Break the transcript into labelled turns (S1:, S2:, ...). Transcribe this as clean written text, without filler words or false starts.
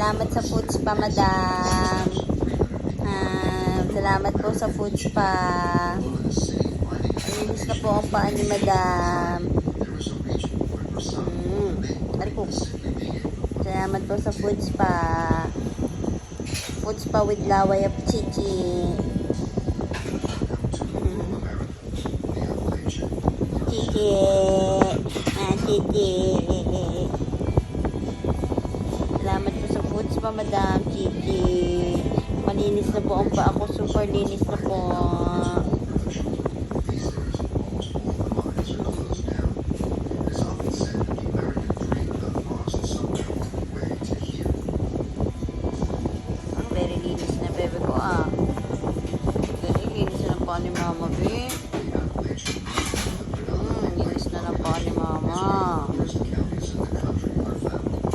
S1: Salamat sa food spa, madam. Salamat po sa food spa. Malinis na po ang paa ni madam. Salamat po sa food spa. Food spa with laway of chichi. Chichi. Chichi. Salamat po sa food spa, madam. Chichi. Malinis na po ang paa ko. Super linis na po. Very linis na bebe ko, Very linis na po ni mama,